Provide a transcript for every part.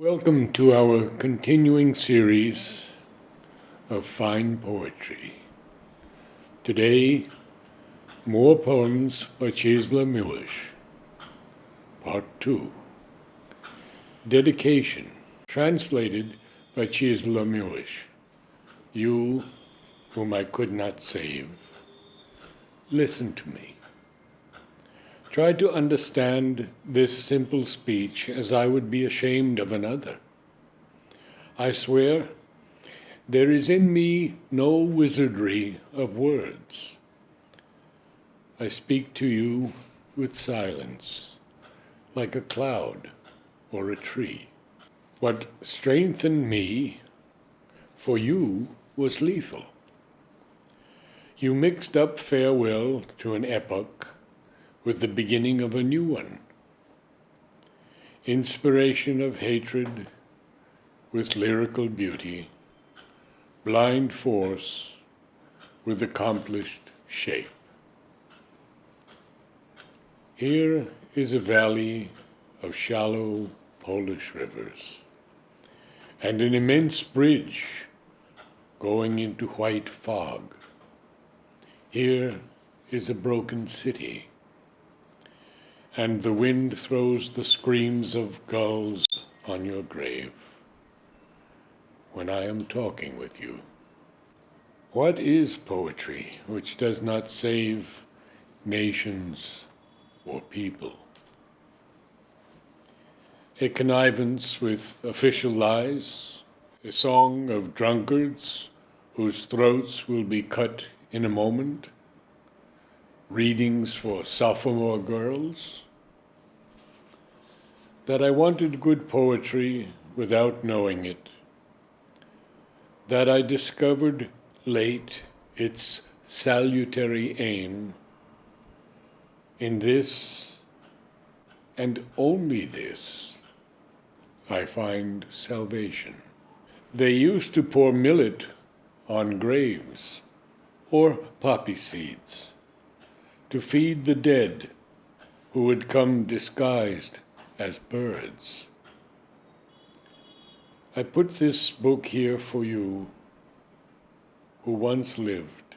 Welcome to our continuing series of fine poetry. Today, more poems by Czeslaw, Milosz, Part 2. Dedication, translated by Czeslaw Milosz. You, whom I could not save, listen to me. Try to understand this simple speech as I would be ashamed of another. I swear, there is in me no wizardry of words. I speak to you with silence, like a cloud or a tree. What strengthened me for you was lethal. You mixed up farewell to an epoch with the beginning of a new one. Inspiration of hatred with lyrical beauty, blind force with accomplished shape. Here is a valley of shallow Polish rivers, and an immense bridge going into white fog. Here is a broken city, and the wind throws the screams of gulls on your grave when I am talking with you. What is poetry which does not save nations or people? A connivance with official lies, a song of drunkards whose throats will be cut in a moment, readings for sophomore girls? That I wanted good poetry without knowing it, that I discovered late its salutary aim, in this, and only this, I find salvation. They used to pour millet on graves, or poppy seeds, to feed the dead who would come disguised as birds. I put this book here for you who once lived,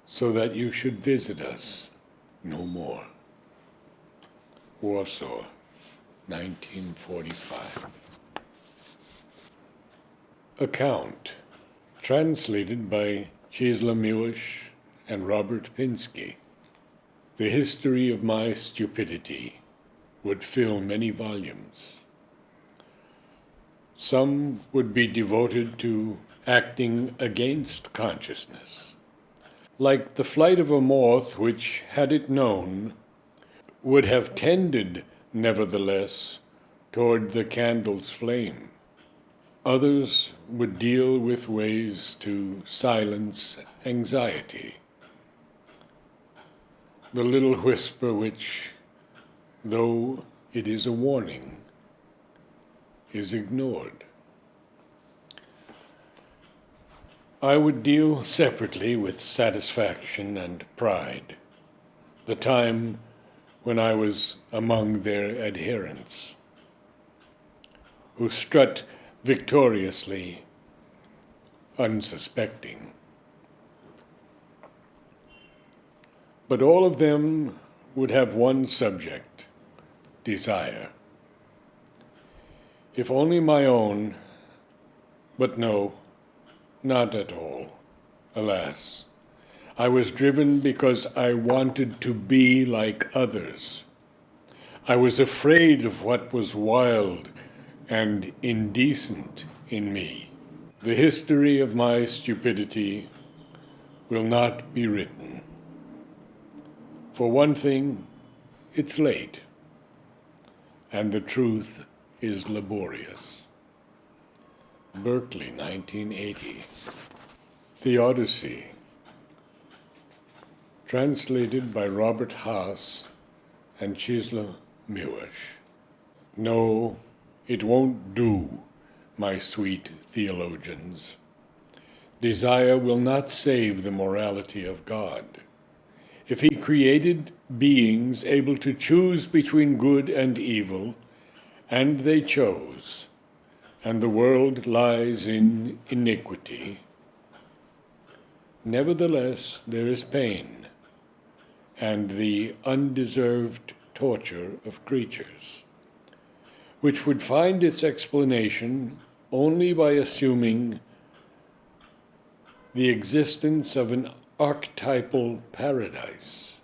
so that you should visit us no more. Warsaw, 1945. Account, translated by Czeslaw Milosz and Robert Pinsky. The history of my stupidity would fill many volumes. Some would be devoted to acting against consciousness, like the flight of a moth which, had it known, would have tended, nevertheless, toward the candle's flame. Others would deal with ways to silence anxiety, the little whisper which, though it is a warning, is ignored. I would deal separately with satisfaction and pride, the time when I was among their adherents, who strut victoriously, unsuspecting. But all of them would have one subject, desire. If only my own, but no, not at all, alas. I was driven because I wanted to be like others. I was afraid of what was wild and indecent in me. The history of my stupidity will not be written. For one thing, it's late, and the truth is laborious. Berkeley, 1980. THEODICY, translated by Robert Haas and Czeslaw Milosz. No, it won't do, my sweet theologians. Desire will not save the morality of God. If he created beings able to choose between good and evil, and they chose, and the world lies in iniquity. Nevertheless, there is pain, and the undeserved torture of creatures, which would find its explanation only by assuming the existence of an archetypal paradise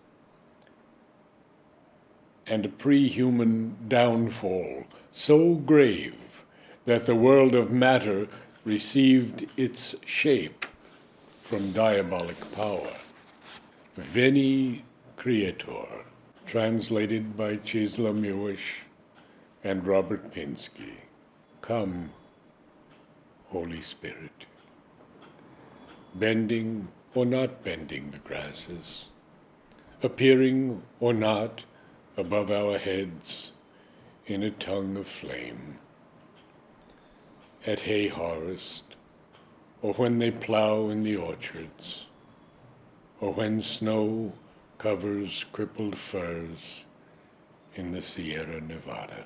and a pre-human downfall so grave that the world of matter received its shape from diabolic power. Veni Creator, translated by Czeslaw and Robert Pinsky. Come, Holy Spirit, bending or not bending the grasses, appearing or not above our heads in a tongue of flame, at hay harvest, or when they plow in the orchards, or when snow covers crippled firs in the Sierra Nevada.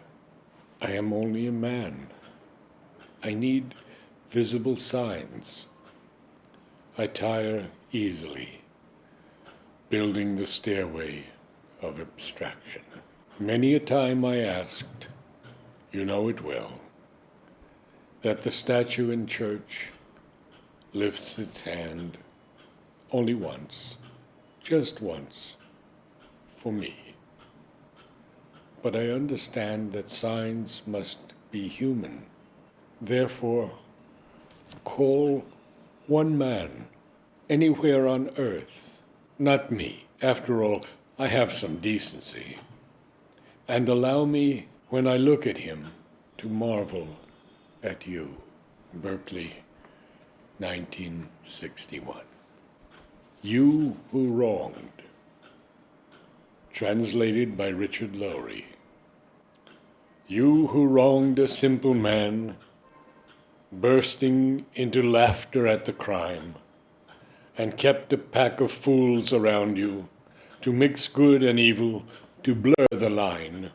I am only a man. I need visible signs. I tire easily, building the stairway of abstraction. Many a time I asked, you know it well, that the statue in church lifts its hand only once, just once, for me. But I understand that signs must be human. Therefore, call one man anywhere on earth, not me. After all, I have some decency. And allow me, when I look at him, to marvel at you. Berkeley, 1961. You Who Wronged, translated by Richard Lowry. You who wronged a simple man, bursting into laughter at the crime, and kept a pack of fools around you to mix good and evil, to blur the line.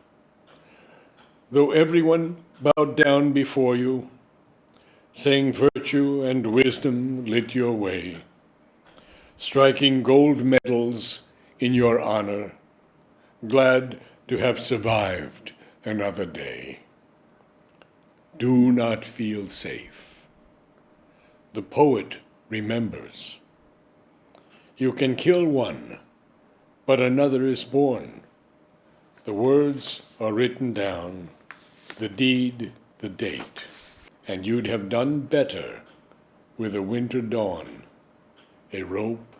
Though everyone bowed down before you, saying virtue and wisdom lit your way, striking gold medals in your honor, glad to have survived another day. Do not feel safe. The poet remembers. You can kill one, but another is born. The words are written down, the deed, the date, and you'd have done better with a winter dawn, a rope,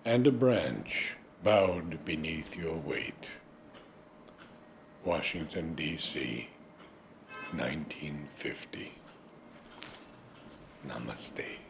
and a branch bowed beneath your weight. Washington, D.C., 1950. Namaste.